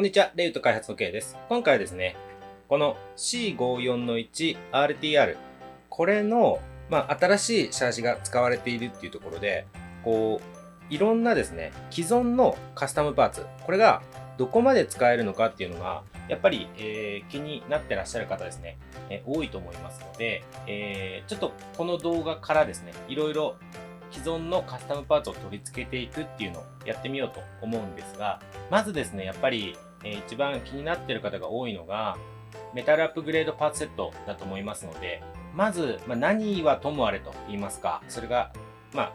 こんにちは、レイウト開発の K です。今回はですね、この C541RTR、これの、新しいシャーシが使われているっていうところで、いろんなですね、既存のカスタムパーツ、これがどこまで使えるのかっていうのが、やっぱり、気になってらっしゃる方ですね、多いと思いますので、ちょっとこの動画からですね、いろいろ既存のカスタムパーツを取り付けていくっていうのをやってみようと思うんですが、まずですね、やっぱり、一番気になっている方が多いのが、メタルアップグレードパーツセットだと思いますので、まず、何はともあれと言いますか、それが、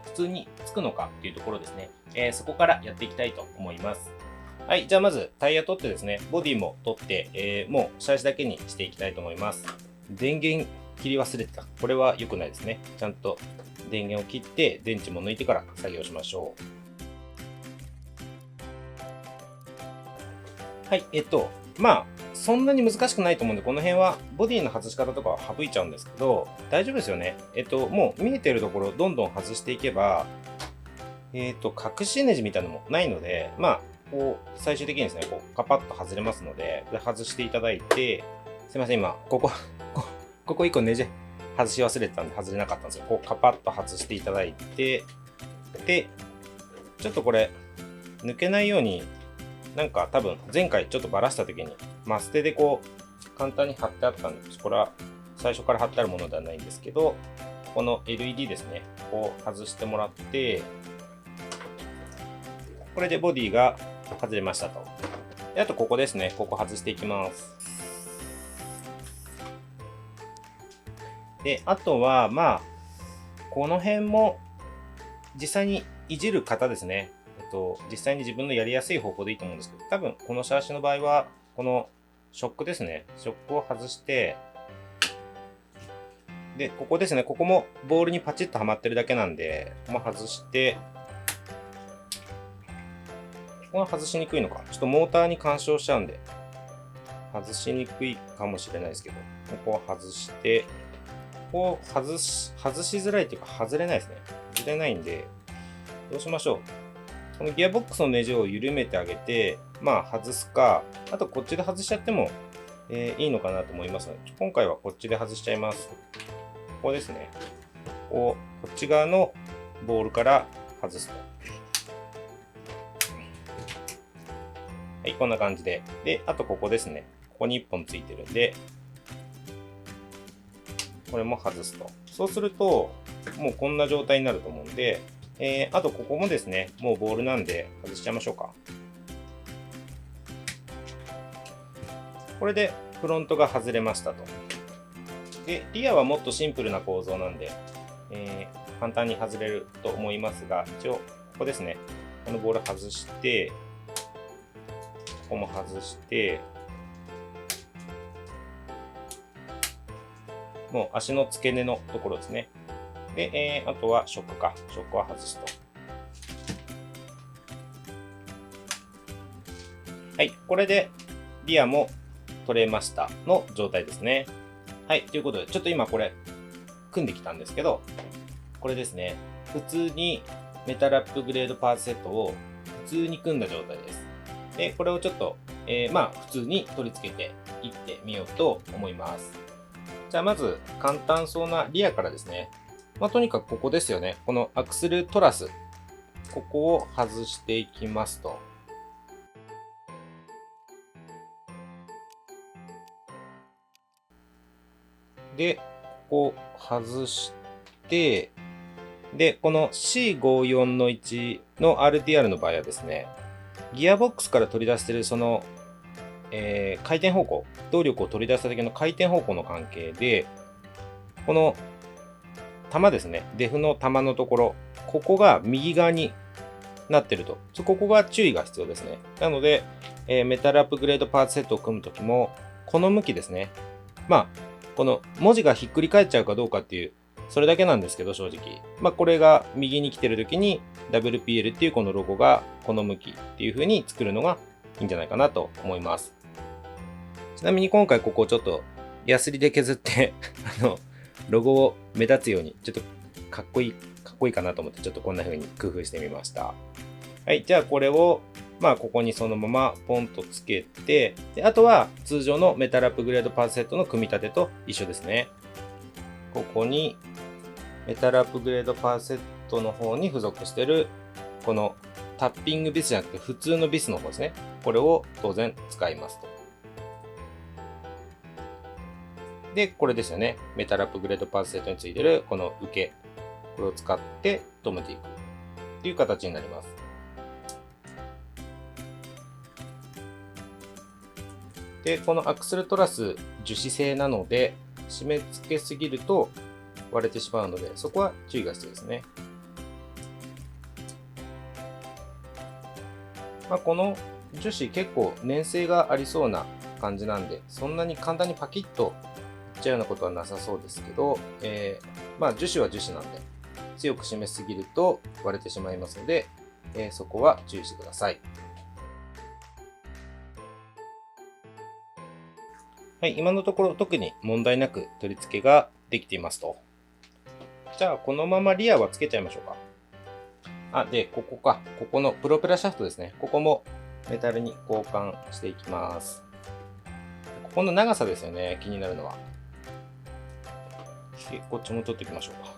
普通につくのかっていうところですね、そこからやっていきたいと思います。はい、じゃあまずタイヤ取ってですね、ボディも取って、もうシャーシだけにしていきたいと思います。電源切り忘れてた。これは良くないですね。ちゃんと電源を切って電池も抜いてから作業しましょう。はい、そんなに難しくないと思うんで、この辺はボディの外し方とかは省いちゃうんですけど、大丈夫ですよね。もう見えてるところをどんどん外していけば、隠しネジみたいなのもないので、最終的にですね、カパッと外れますので、これ外していただいて、すいません、今、ここ1個ネジ外し忘れてたんで外れなかったんですよ。カパッと外していただいて、で、ちょっとこれ、抜けないように、なんか多分前回ちょっとバラした時にマステで簡単に貼ってあったんで、これは最初から貼ってあるものではないんですけど、この LED ですね、外してもらって、これでボディが外れましたと。で、あとここですね、ここ外していきます。で、あとはこの辺も実際にいじる方ですね。実際に自分のやりやすい方法でいいと思うんですけど、多分このシャーシの場合は、このショックですね。ショックを外して、で、ここですね。ここもボールにパチッとはまってるだけなんで、ここも外して、ここは外しにくいのか。ちょっとモーターに干渉しちゃうんで、外しにくいかもしれないですけど、ここを外して、ここを外しづらいっていうか、外れないですね。外れないんで、どうしましょう。このギアボックスのネジを緩めてあげて、外すか、あとこっちで外しちゃっても、いいのかなと思いますので、今回はこっちで外しちゃいます。ここですね。こっち側のボールから外すと。はい、こんな感じで。で、あとここですね。ここに1本ついてるんで、これも外すと。そうすると、もうこんな状態になると思うんで、あとここもですね、もうボールなんで外しちゃいましょうか。これでフロントが外れましたと。で、リアはもっとシンプルな構造なんで、簡単に外れると思いますが、一応ここですね、このボール外して、ここも外して、もう足の付け根のところですね。で、あとはショックか。ショックは外すと。はい、これでリアも取れましたの状態ですね。はい、ということで、ちょっと今これ、組んできたんですけど、これですね、普通にメタルアップグレードパーツセットを普通に組んだ状態です。で、これをちょっと、普通に取り付けていってみようと思います。じゃあまず簡単そうなリアからですね。とにかくここですよね。このアクスルトラス。ここを外していきますと。で、ここ外して、で、この C54 の1の RTR の場合はですね、ギアボックスから取り出しているその、回転方向、動力を取り出した時の回転方向の関係で、この玉ですね、デフの玉のところ、ここが右側になってると。ここが注意が必要ですね。なので、メタルアップグレードパーツセットを組むときも、この向きですね。この文字がひっくり返っちゃうかどうかっていう、それだけなんですけど、正直。これが右に来てるときに、WPL っていうこのロゴがこの向きっていう風に作るのがいいんじゃないかなと思います。ちなみに今回ここをちょっとヤスリで削ってロゴを目立つように、ちょっとかっこいいかなと思って、ちょっとこんな風に工夫してみました。はい、じゃあこれをまあここにそのままポンとつけて、であとは通常のメタルアップグレードパーツセットの組み立てと一緒ですね。ここにメタルアップグレードパーツセットの方に付属しているこのタッピングビスじゃなくて普通のビスの方ですね。これを当然使いますと。で、これですよね。メタルアップグレードパーツセットについているこの受け。これを使って留めていくという形になります。で、このアクスルトラス樹脂製なので、締め付けすぎると割れてしまうので、そこは注意が必要ですね。この樹脂結構粘性がありそうな感じなんで、そんなに簡単にパキッといっちゃうようなことはなさそうですけど、樹脂は樹脂なんで、強く締めすぎると割れてしまいますので、そこは注意してください。はい、今のところ特に問題なく取り付けができていますと。じゃあ、このままリアはつけちゃいましょうか。で、ここのプロペラシャフトですね。ここもメタルに交換していきます。ここの長さですよね、気になるのは。こっちも取っていきましょうか。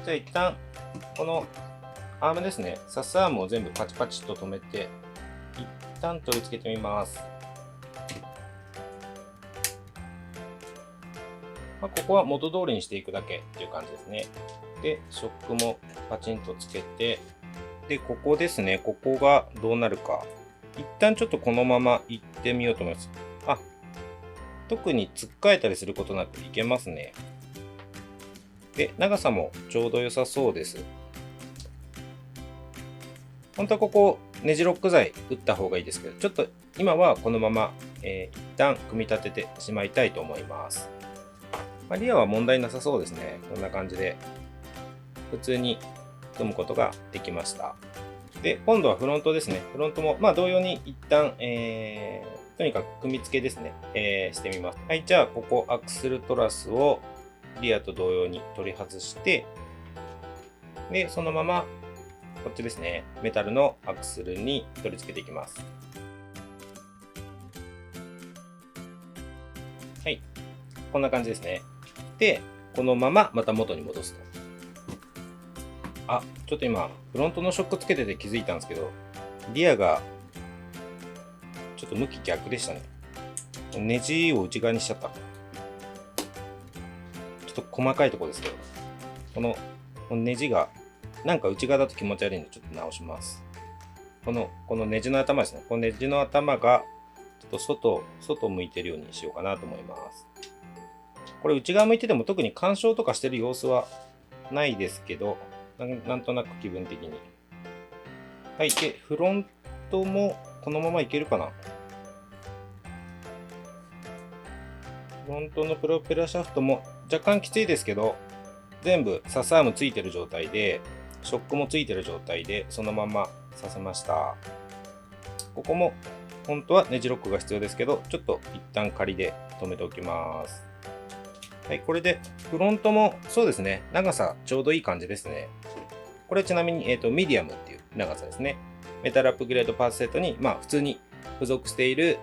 じゃあ一旦、このアームですね、サスアームを全部パチパチと止めて、一旦取り付けてみます。ここは元通りにしていくだけっていう感じですね。で、ショックもパチンとつけて、で、ここですね、ここがどうなるか。一旦ちょっとこのまま行ってみようと思います。特につっかえたりすることなくいけますね。で、長さもちょうど良さそうです。本当はここ、ネジロック剤打った方がいいですけど、ちょっと今はこのまま、一旦組み立ててしまいたいと思います。リアは問題なさそうですね。こんな感じで、普通に組むことができました。で、今度はフロントですね。フロントも、同様に一旦、とにかく組み付けですね、してみます。はい、じゃあ、ここアクスルトラスをリアと同様に取り外して、で、そのまま、こっちですね、メタルのアクスルに取り付けていきます。はい、こんな感じですね。で、このまままた元に戻すと。ちょっと今、フロントのショックつけてて気づいたんですけど、リアがちょっと向き逆でしたね。ネジを内側にしちゃった。ちょっと細かいところですけど、このネジがなんか内側だと気持ち悪いんでちょっと直します。このネジの頭ですね。このネジの頭がちょっと外向いてるようにしようかなと思います。これ内側向いてても特に干渉とかしてる様子はないですけど、なんとなく気分的に。はい。で、フロントもこのままいけるかな。フロントのプロペラシャフトも若干きついですけど、全部サスアームついてる状態で、ショックもついてる状態で、そのままさせました。ここも本当はネジロックが必要ですけど、ちょっと一旦仮で止めておきます。はい、これでフロントもそうですね、長さちょうどいい感じですね。これちなみに、ミディアムっていう長さですね。メタルアップグレードパーツセットに、普通に付属している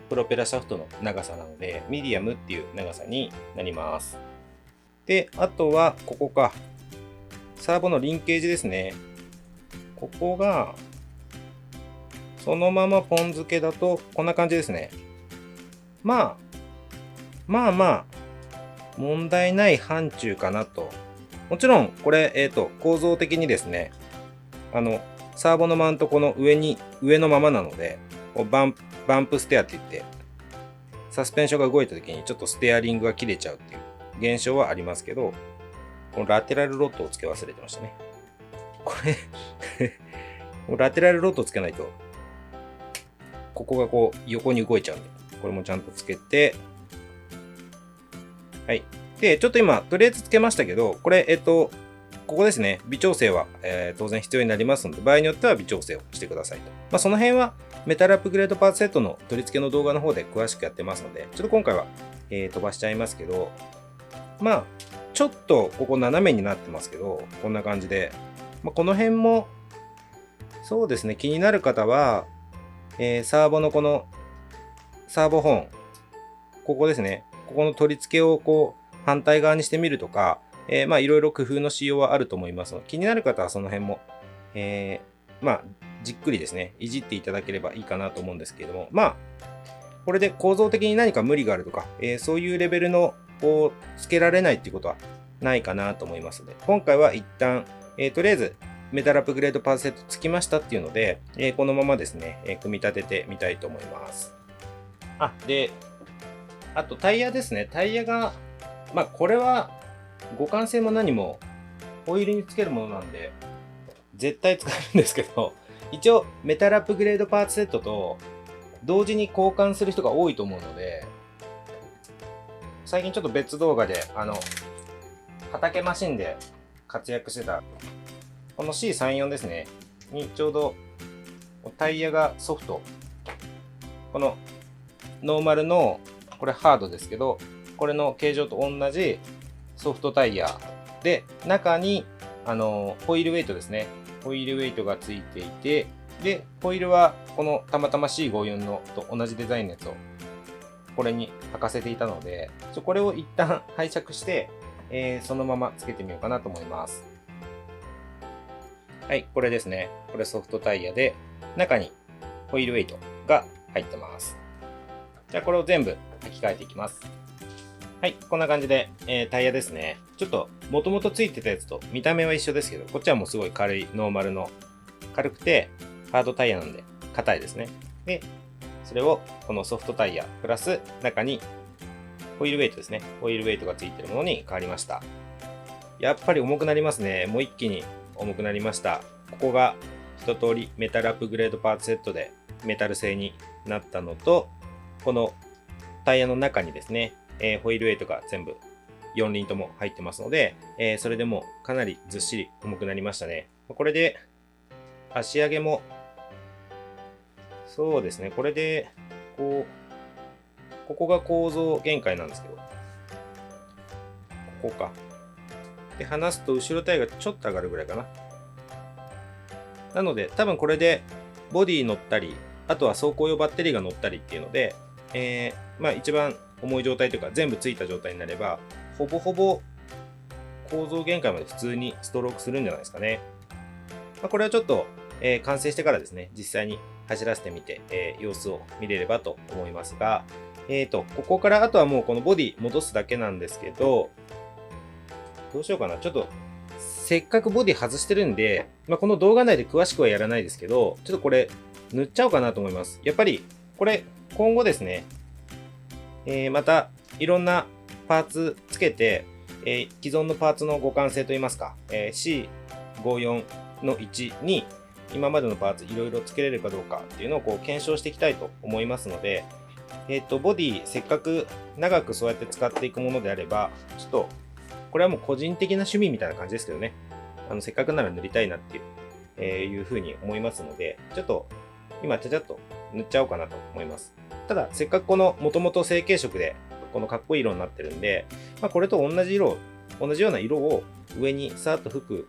プロペラシャフトの長さなので、ミディアムっていう長さになります。で、あとはここか。サーボのリンケージですね。ここが、そのままポン付けだとこんな感じですね。問題ない範疇かなと。もちろん、これ、構造的にですね、サーボのマウントこの上のままなので、バンプステアって言って、サスペンションが動いた時にちょっとステアリングが切れちゃうっていう現象はありますけど、このラテラルロッドを付け忘れてましたね。これラテラルロッドを付けないと、ここがこう横に動いちゃうんで、これもちゃんと付けて、はい。で、ちょっと今、とりあえず付けましたけど、これ、ここですね、微調整は、当然必要になりますので、場合によっては微調整をしてくださいと。その辺は、メタルアップグレードパーツセットの取り付けの動画の方で詳しくやってますので、ちょっと今回は、飛ばしちゃいますけど、ちょっとここ斜めになってますけど、こんな感じで、この辺もそうですね、気になる方は、サーボのこのサーボホーン、ここですね、ここの取り付けをこう反対側にしてみるとか、まあいろいろ工夫のしようはあると思いますので、気になる方はその辺も、まあじっくりですね、いじっていただければいいかなと思うんですけれども、まあこれで構造的に何か無理があるとか、そういうレベルのこうつけられないっていうことはないかなと思いますので、今回は一旦、とりあえずメタルアップグレードパーツセットつきましたっていうので、このままですね、組み立ててみたいと思います。で、あとタイヤですね。タイヤが、まあこれは互換性も何もホイールにつけるものなんで、絶対使えるんですけど、一応メタルアップグレードパーツセットと同時に交換する人が多いと思うので、最近ちょっと別動画で、畑マシンで活躍してた、この C34 ですね、にちょうどタイヤがソフト、このノーマルの、これハードですけど、これの形状と同じソフトタイヤで、中に、ホイールウェイトですね。ホイールウェイトがついていて、で、ホイールはこのたまたま C54 のと同じデザインのやつをこれに履かせていたので、これを一旦拝借して、そのままつけてみようかなと思います。はい、これですね。これソフトタイヤで、中にホイールウェイトが入ってます。じゃあこれを全部履き替えていきます。はい、こんな感じで、タイヤですね。ちょっと元々ついてたやつと見た目は一緒ですけど、こっちはもうすごい軽いノーマルの、軽くてハードタイヤなんで硬いですね。で、それをこのソフトタイヤプラス中にホイールウェイトですね。ホイールウェイトがついてるものに変わりました。やっぱり重くなりますね。もう一気に重くなりました。ここが一通りメタルアップグレードパーツセットでメタル製になったのと、このタイヤの中にですね、ホイールウェイトが全部4輪とも入ってますので、それでもかなりずっしり重くなりましたね。これで足上げもそうですね、これでここが構造限界なんですけど、ここか。で、離すと後ろタイヤがちょっと上がるぐらいかな。なので、多分これでボディ乗ったり、あとは走行用バッテリーが乗ったりっていうので、まあ一番重い状態というか全部ついた状態になれば、ほぼほぼ構造限界まで普通にストロークするんじゃないですかね。まあ、これはちょっと、完成してからですね、実際に走らせてみて、様子を見れればと思いますが、ここからあとはもうこのボディ戻すだけなんですけど、どうしようかな。ちょっと、せっかくボディ外してるんで、まあ、この動画内で詳しくはやらないですけど、ちょっとこれ塗っちゃおうかなと思います。やっぱり、これ、今後ですね、またいろんなパーツつけて、既存のパーツの互換性といいますか、C54 の1に今までのパーツいろいろつけれるかどうかっていうのをこう検証していきたいと思いますので、ボディせっかく長くそうやって使っていくものであれば、ちょっとこれはもう個人的な趣味みたいな感じですけどね、せっかくなら塗りたいなっていう、いうふうに思いますので、ちょっと今ちゃちゃっと塗っちゃおうかなと思います。ただせっかくこの元々成型色でこのかっこいい色になってるんで、まあ、これと同じような色を上にさーっと吹く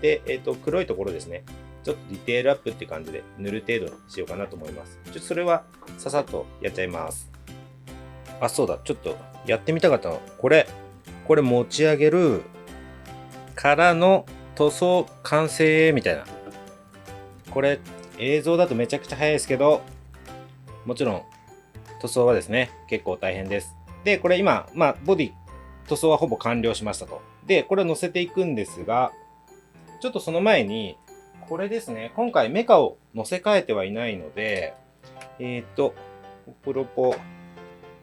で、黒いところですね、ちょっとディテールアップって感じで塗る程度にしようかなと思います。ちょっとそれはささっとやっちゃいます。あ、そうだ、ちょっとやってみたかったの。これ持ち上げるからの塗装完成みたいな。これ映像だとめちゃくちゃ早いですけど、もちろん塗装はですね、結構大変です。で、これ今、まあ、ボディ、塗装はほぼ完了しましたと。で、これを乗せていくんですが、ちょっとその前に、これですね、今回メカを乗せ替えてはいないので、プロポ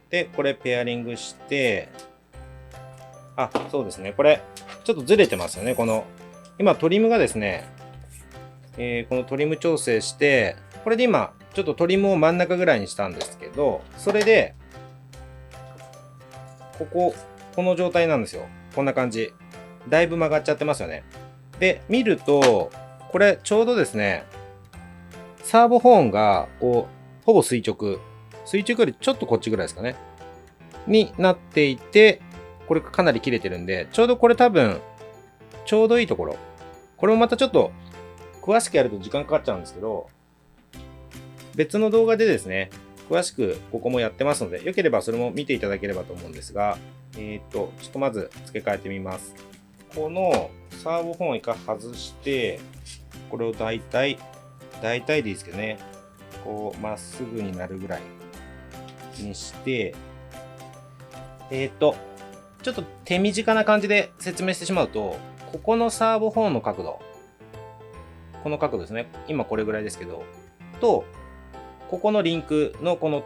で、これペアリングして、あ、そうですね、これ、ちょっとずれてますよね、この、今トリムがですね、このトリム調整して、これで今、ちょっとトリムを真ん中ぐらいにしたんですけど、それで、この状態なんですよ。こんな感じ。だいぶ曲がっちゃってますよね。で、見ると、これちょうどですね、サーボホーンが、こう、ほぼ垂直よりちょっとこっちぐらいですかね。になっていて、これかなり切れてるんで、ちょうどこれ多分、ちょうどいいところ。これもまたちょっと、詳しくやると時間かかっちゃうんですけど、別の動画でですね、詳しくここもやってますので、よければそれも見ていただければと思うんですが、ちょっとまず付け替えてみます。このサーボホーンを一回外して、これを大体でいいですけどね、こうまっすぐになるぐらいにして、ちょっと手短な感じで説明してしまうと、ここのサーボホーンの角度、この角度ですね、今これぐらいですけど、と、ここのリンクのこの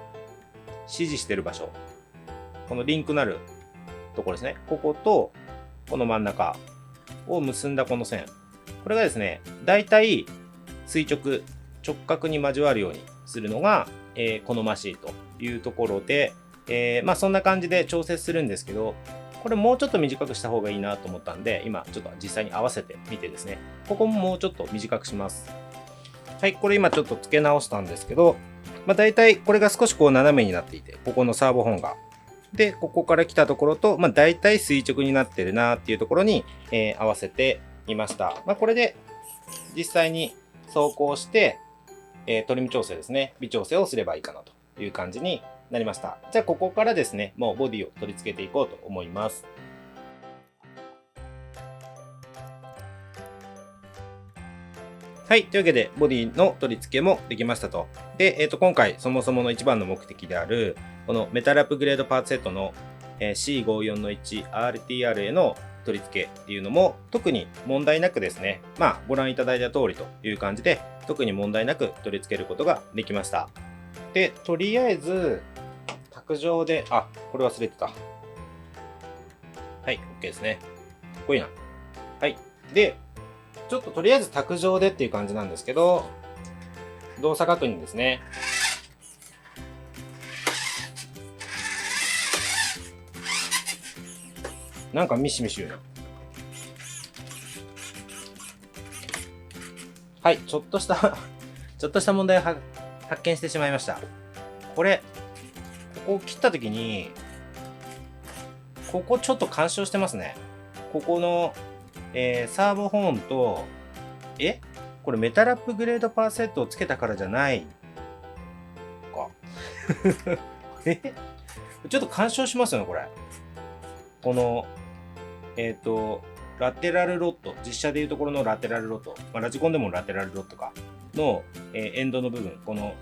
指示してる場所、このリンクなるところですね、こことこの真ん中を結んだこの線、これがですね、だいたい垂直、直角に交わるようにするのが、好ましいというところで、そんな感じで調節するんですけど、これもうちょっと短くした方がいいなと思ったんで、今ちょっと実際に合わせてみてですね、ここももうちょっと短くします。はい、これ今ちょっと付け直したんですけど、だいたいこれが少しこう斜めになっていて、ここのサーボホーンが。で、ここから来たところと、だいたい垂直になってるなっていうところに、合わせてみました。これで実際に走行して、トリム調整ですね、微調整をすればいいかなという感じになりました。じゃあここからですね、もうボディを取り付けていこうと思います。はい。というわけで、ボディの取り付けもできましたと。で、今回、そもそもの一番の目的である、このメタルアップグレードパーツセットの C54-1RTR への取り付けっていうのも、特に問題なくですね、ご覧いただいた通りという感じで、特に問題なく取り付けることができました。で、とりあえず、卓上で、これ忘れてた。はい、OK ですね。かっこいいな。はい。で、ちょっととりあえず卓上でっていう感じなんですけど、動作確認ですね。なんかミシミシ言うな。はい、ちょっとした問題を発見してしまいました。これ、ここを切ったときに、ここちょっと干渉してますね。ここの、サーボホーンと、これメタルアップグレードパーセットをつけたからじゃないか。ちょっと干渉しますよね、これ。この、ラテラルロッド、実写でいうところのラテラルロッド、ラジコンでもラテラルロッドかの、エンドの部分、この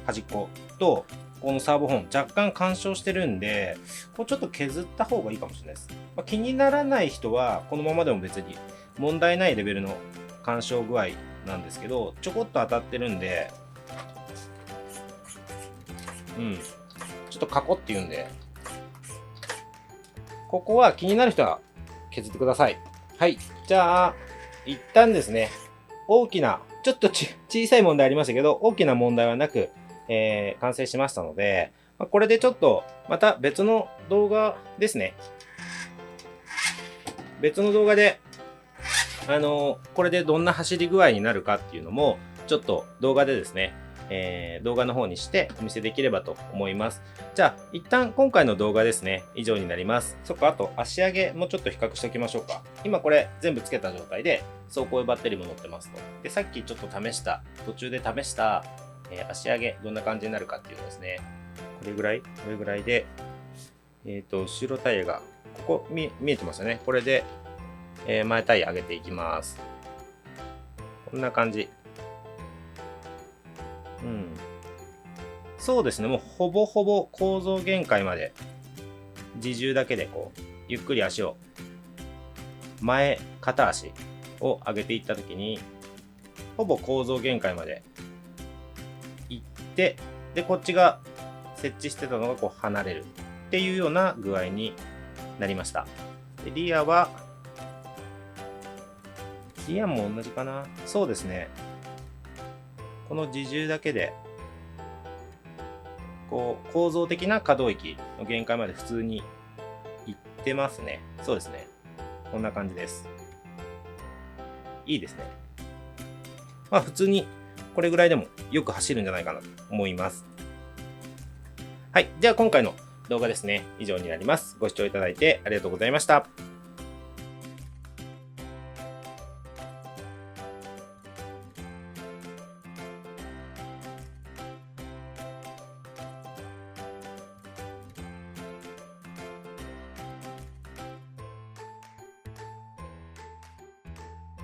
端っことこのサーボホーン若干干渉してるんで、こうちょっと削った方がいいかもしれないです。気にならない人はこのままでも別に問題ないレベルの干渉具合なんですけど、ちょこっと当たってるんで、ちょっとカコって言うんで、ここは気になる人は削ってください。はい。じゃあ、一旦ですね、大きな、ちょっと小さい問題ありましたけど、大きな問題はなく、完成しましたので、これでちょっと、また別の動画ですね。別の動画で、これでどんな走り具合になるかっていうのも、ちょっと動画でですね、動画の方にしてお見せできればと思います。じゃあ、一旦今回の動画ですね、以上になります。そっか、あと足上げもちょっと比較しておきましょうか。今これ全部つけた状態で、走行用バッテリーも乗ってますと。で、さっきちょっと途中で試した、足上げどんな感じになるかっていうのですね。これぐらいで、後ろタイヤが、ここ見えてますよね。これで、前タイヤ上げていきます。こんな感じ。そうですね、もうほぼほぼ構造限界まで自重だけでこうゆっくり足を片足を上げていった時にほぼ構造限界まで行って、でこっちが設置してたのがこう離れるっていうような具合になりました。でリアも同じかな。そうですね、この自重だけでこう構造的な可動域の限界まで普通にいってますね。そうですね。こんな感じです。いいですね。普通にこれぐらいでもよく走るんじゃないかなと思います。はい。では今回の動画ですね、以上になります。ご視聴いただいてありがとうございました。